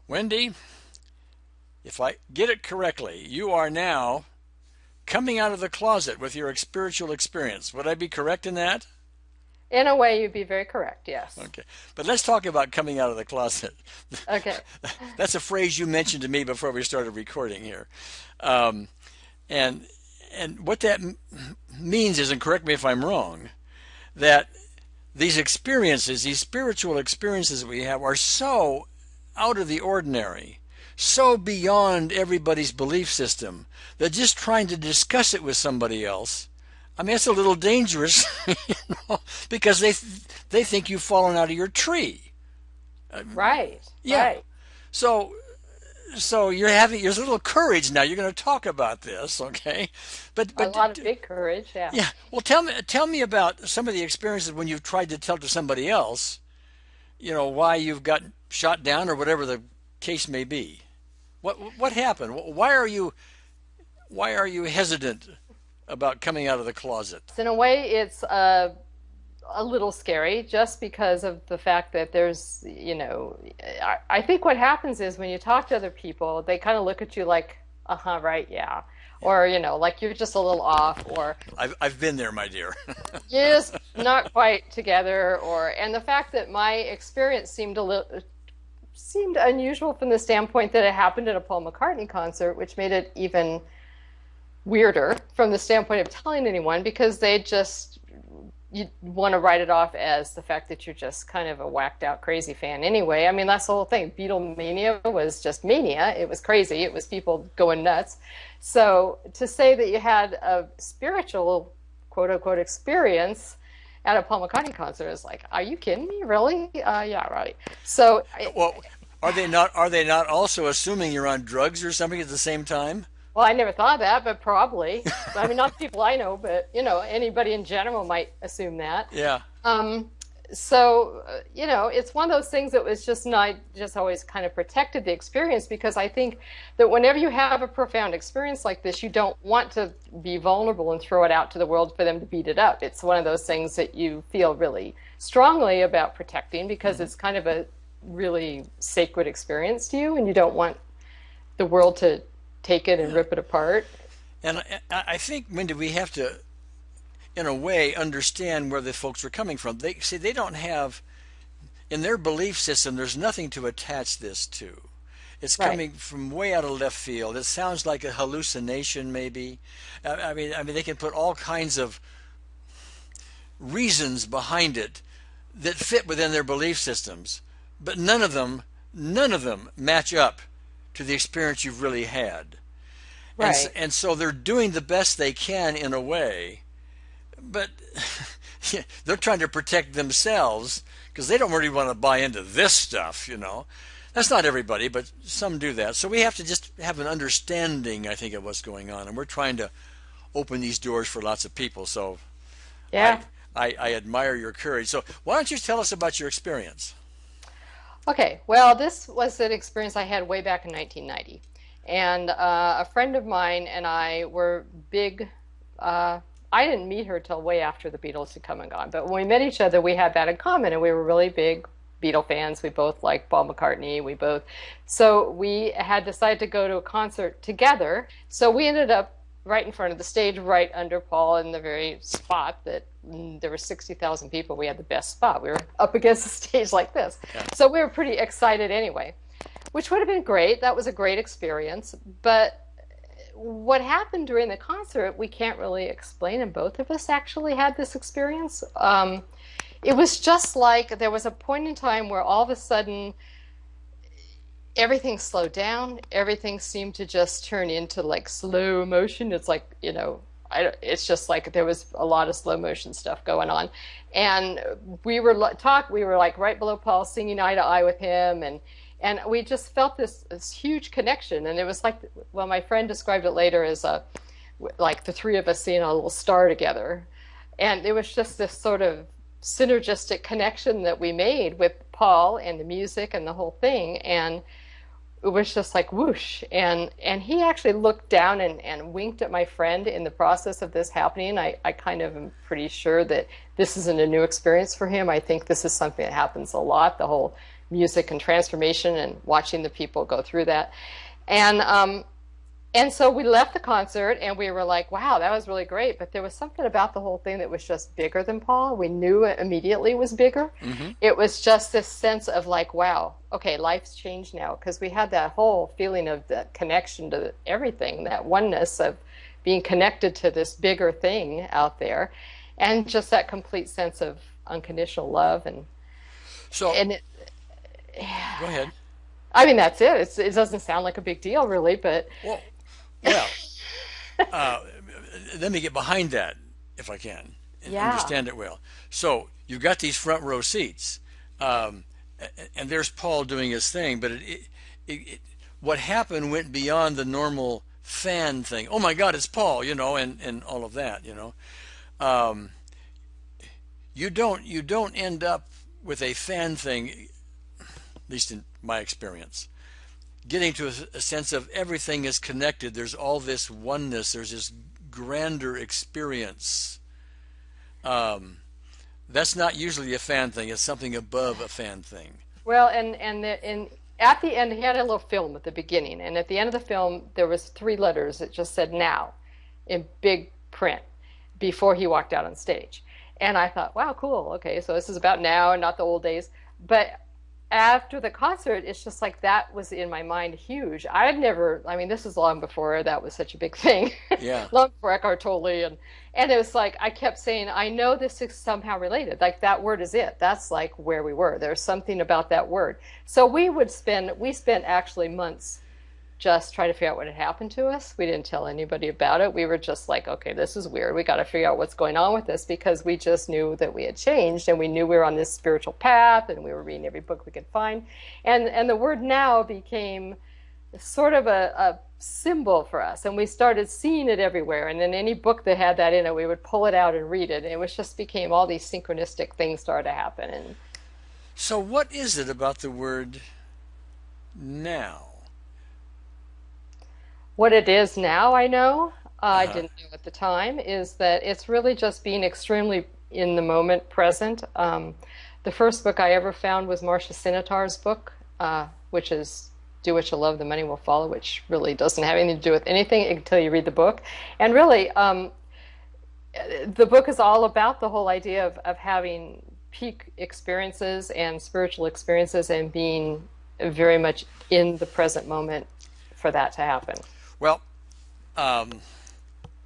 Wendy, if I get it correctly, you are now coming out of the closet with your spiritual experience. Would I be correct in that? In a way, you'd be very correct, yes. Okay. But let's talk about coming out of the closet. Okay. That's a phrase you mentioned to me before we started recording here. Um, and and what that means is, and correct me if I'm wrong, that these experiences, these spiritual experiences that we have, are so out of the ordinary, so beyond everybody's belief system, that just trying to discuss it with somebody else, I mean, it's a little dangerous, because they think you've fallen out of your tree. Right, Yeah. right. So so there's a little courage now. You're going to talk about this, okay? A But lot of big courage, yeah. yeah. Well, tell me about some of the experiences when you've tried to tell to somebody else, why you've got shot down or whatever the case may be. What happened? Why are you hesitant about coming out of the closet? In a way, it's a little scary just because of the fact that I think what happens is when you talk to other people, they kind of look at you like, uh-huh, right, yeah. Or, like you're just a little off, or I've been there, my dear. you're just not quite together, and the fact that my experience seemed unusual from the standpoint that it happened at a Paul McCartney concert, which made it even weirder from the standpoint of telling anyone, because you want to write it off as the fact that you're just kind of a whacked out crazy fan anyway. I mean, that's the whole thing. Beatlemania was just mania. It was crazy. It was people going nuts. So to say that you had a spiritual, quote unquote, experience at a Paul McCartney concert is like, are you kidding me? Really? Yeah, right. So, Well, are they not also assuming you're on drugs or something at the same time? well, I never thought of that, but probably. I mean, not the people I know, but anybody in general might assume that. Yeah. Um, so, it's one of those things that was just not just always kind of protected the experience, because I think that whenever you have a profound experience like this, you don't want to be vulnerable and throw it out to the world for them to beat it up. It's one of those things that you feel really strongly about protecting, because it's kind of a really sacred experience to you, and you don't want the world to take it and Yeah. rip it apart. And I think, Wendy, we have to, in a way, understand where the folks are coming from. They don't have, in their belief system, there's nothing to attach this to. It's Right. coming from way out of left field. It sounds like a hallucination, maybe. I mean, they can put all kinds of reasons behind it that fit within their belief systems, but none of them match up to the experience you've really had. And Right. and so they're doing the best they can in a way, but they're trying to protect themselves because they don't really want to buy into this stuff. That's not everybody, but some do that. So we have to just have an understanding, I think, of what's going on, and we're trying to open these doors for lots of people. So I Yeah. I admire your courage. So why don't you tell us about your experience? Okay, well, this was an experience I had way back in 1990. And a friend of mine and I were big. I didn't meet her till way after the Beatles had come and gone. But when we met each other, we had that in common, and we were really big Beatle fans. We both liked Paul McCartney. So we had decided to go to a concert together. So we ended up right in front of the stage, right under Paul, in the very spot that there were 60,000 people. We had the best spot. We were up against the stage like this. Yeah. So we were pretty excited anyway, which would have been great. That was a great experience. But what happened during the concert, we can't really explain, and both of us actually had this experience. It was just like there was a point in time where all of a sudden everything slowed down. Everything seemed to just turn into like slow motion. It's like, it's just like there was a lot of slow motion stuff going on. And we were like right below Paul, singing eye to eye with him. And we just felt this huge connection. And it was like, well, my friend described it later as like the three of us seeing a little star together. And it was just this sort of synergistic connection that we made with Paul and the music and the whole thing. And it was just like whoosh. And he actually looked down and winked at my friend in the process of this happening. I kind of am pretty sure that this isn't a new experience for him. I think this is something that happens a lot, the whole music and transformation and watching the people go through that. And and so we left the concert and we were like, wow, that was really great. But there was something about the whole thing that was just bigger than Paul. We knew it immediately was bigger. Mm-hmm. It was just this sense of like, wow, okay, life's changed now. Because we had that whole feeling of the connection to everything, that oneness of being connected to this bigger thing out there. And just that complete sense of unconditional love. And it, go ahead. I mean, that's it. It doesn't sound like a big deal, really, but... Well, let me get behind that if I can and understand it well. So you've got these front row seats, and there's Paul doing his thing, but what happened went beyond the normal fan thing. Oh my God, it's Paul, and all of that, You don't end up with a fan thing, at least in my experience, getting to a sense of everything is connected. There's all this oneness. There's this grander experience. That's not usually a fan thing. It's something above a fan thing. Well, and at the end, he had a little film at the beginning, and at the end of the film, there was 3 letters that just said "now" in big print before he walked out on stage. And I thought, wow, cool. Okay, so this is about now and not the old days. But after the concert, it's just like that was in my mind huge. I mean, this is long before that was such a big thing. Yeah. Long before Eckhart Tolle. And it was like, I kept saying, I know this is somehow related. Like that word is it. That's like where we were. There's something about that word. So we spent actually months just trying to figure out what had happened to us. We didn't tell anybody about it. We were just like, okay, this is weird. We got to figure out what's going on with this, because we just knew that we had changed, and we knew we were on this spiritual path, and we were reading every book we could find. And the word now became sort of a symbol for us, and we started seeing it everywhere. And then any book that had that in it, we would pull it out and read it. And it was just became all these synchronistic things started to happen. And so what is it about the word now? What it is now, I know, I didn't know at the time, is that it's really just being extremely in the moment, present. The first book I ever found was Marcia Sinitar's book, which is Do What You Love, The Money Will Follow, which really doesn't have anything to do with anything until you read the book. And really, the book is all about the whole idea of having peak experiences and spiritual experiences and being very much in the present moment for that to happen. Well,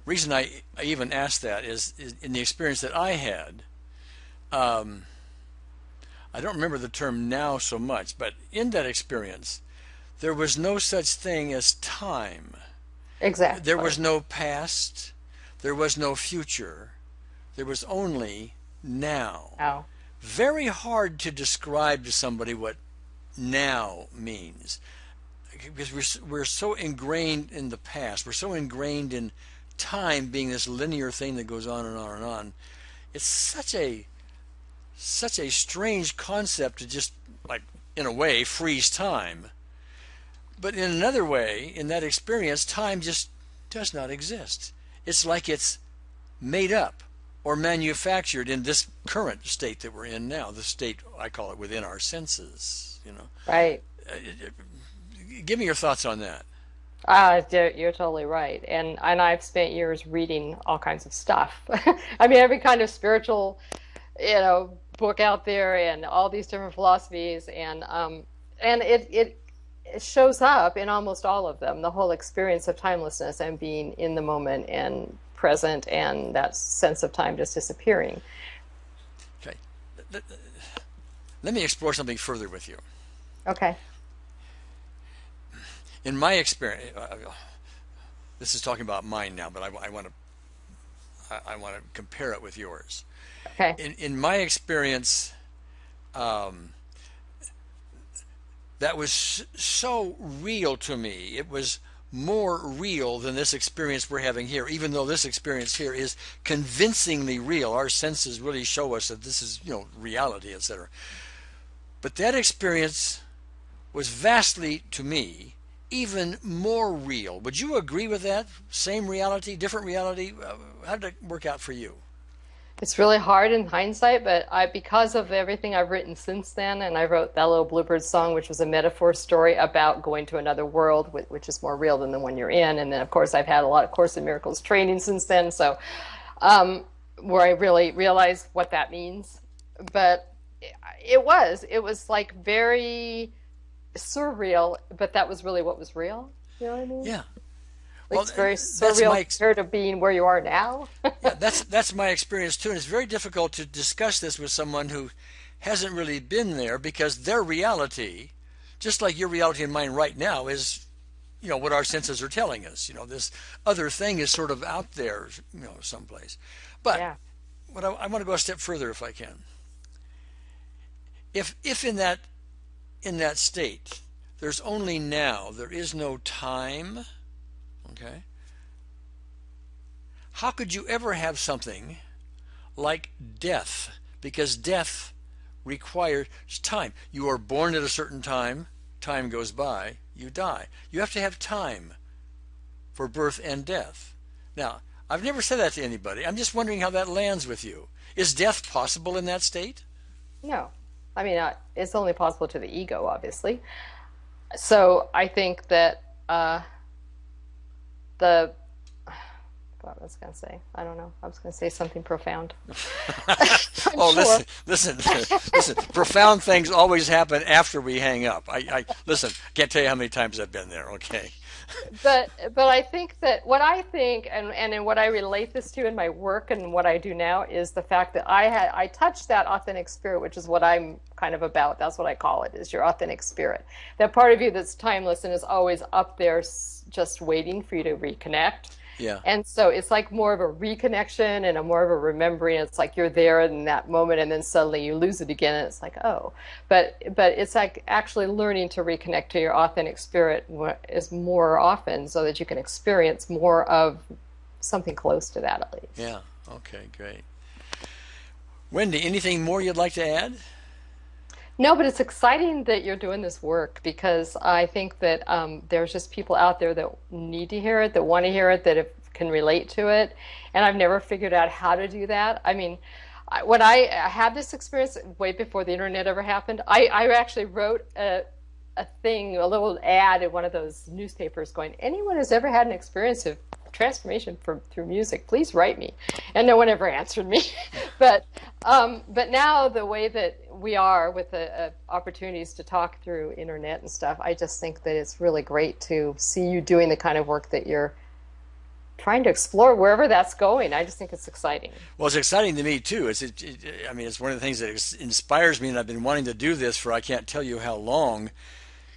reason I even asked that is in the experience that I had. I don't remember the term now so much, but in that experience, there was no such thing as time. Exactly. There was no past. There was no future. There was only now. Oh. Very hard to describe to somebody what now means, because we're so ingrained in the past. We're so ingrained in time being this linear thing that goes on and on and on. It's such a strange concept to just, like, in a way, freeze time. But in another way, in that experience, time just does not exist. It's like it's made up or manufactured in this current state that we're in now, the state, I call it, within our senses, Right. Give me your thoughts on that. You're totally right. And I've spent years reading all kinds of stuff. I mean, every kind of spiritual, book out there, and all these different philosophies, and it shows up in almost all of them, the whole experience of timelessness and being in the moment and present, and that sense of time just disappearing. Okay. Let me explore something further with you. Okay. In my experience, this is talking about mine now, but I want to compare it with yours. Okay. In my experience, that was so real to me. It was more real than this experience we're having here, even though this experience here is convincingly real. Our senses really show us that this is, reality, etc. But that experience was vastly, to me, even more real. Would you agree with that? Same reality, different reality? How did it work out for you? It's really hard in hindsight, but because of everything I've written since then, and I wrote that little Bluebird song, which was a metaphor story about going to another world, which is more real than the one you're in. And then, of course, I've had a lot of Course in Miracles training since then, so um, where I really realized what that means. But it was like very surreal, but that was really what was real. You know what I mean? Yeah. Like Well, it's very that's surreal my compared to being where you are now. yeah, that's my experience too, and it's very difficult to discuss this with someone who hasn't really been there because their reality, just like your reality and mine right now, is what our senses are telling us. This other thing is sort of out there, someplace. But Yeah. what I want to go a step further, if I can. If in that state, there's only now, there is no time. Okay. How could you ever have something like death? Because death requires time. You are born at a certain time, time goes by, you die. You have to have time for birth and death. Now, I've never said that to anybody. I'm just wondering how that lands with you. Is death possible in that state? No. I mean, it's only possible to the ego, obviously. So I think that the what was I going to say? I don't know. I was going to say something profound. I'm Oh, sure. listen. Profound things always happen after we hang up. I listen. Can't tell you how many times I've been there. Okay. But I think that what I think and in what I relate this to in my work and what I do now is the fact that I touched that authentic spirit, which is what I'm kind of about. That's what I call it, is your authentic spirit. That part of you that's timeless and is always up there just waiting for you to reconnect. Yeah. And so it's like more of a reconnection and a more of a remembering. It's like you're there in that moment and then suddenly you lose it again and it's like, oh. But it's like actually learning to reconnect to your authentic spirit is more often so that you can experience more of something close to that at least. Yeah. Okay. Great. Wendy, anything more you'd like to add? No, but it's exciting that you're doing this work because I think that there's just people out there that need to hear it, that want to hear it, that can relate to it. And I've never figured out how to do that. I mean, when I had this experience way before the internet ever happened, I actually wrote a thing, a little ad in one of those newspapers going, anyone who's ever had an experience of transformation through music, please write me. And no one ever answered me. But now the way that we are with the opportunities to talk through internet and stuff, I just think that it's really great to see you doing the kind of work that you're trying to explore wherever that's going. I just think it's exciting. Well, it's exciting to me too. I mean, it's one of the things that inspires me, and I've been wanting to do this for I can't tell you how long,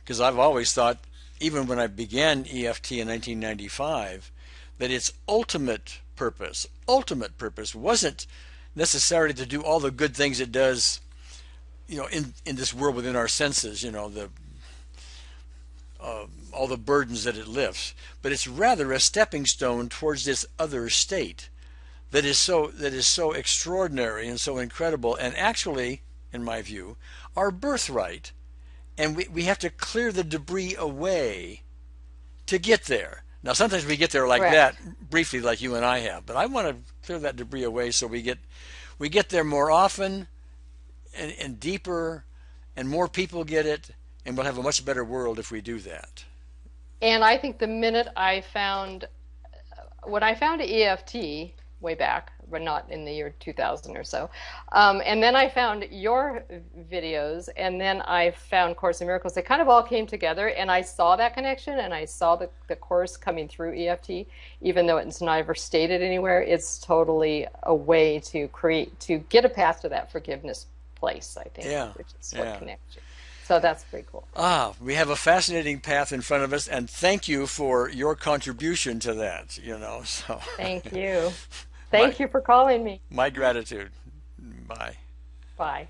because I've always thought, even when I began EFT in 1995, that its ultimate purpose wasn't necessarily to do all the good things it does, in this world within our senses, all the burdens that it lifts, but it's rather a stepping stone towards this other state that is so extraordinary and so incredible, and actually, in my view, our birthright. And we have to clear the debris away to get there. Now, sometimes we get there like Correct. that, briefly, like you and I have. But I want to clear that debris away so we get there more often and deeper, and more people get it, and we'll have a much better world if we do that. And I think the minute when I found EFT way back, but not in the year 2000 or so, and then I found your videos, and then I found Course in Miracles. They kind of all came together, and I saw that connection, and I saw the course coming through EFT, even though it's never stated anywhere. It's totally a way to get a path to that forgiveness place, I think, Yeah, which is what yeah. connects you. So that's pretty cool. We have a fascinating path in front of us, and thank you for your contribution to that. So Thank you. my Thank you for calling me. my gratitude. Bye. Bye.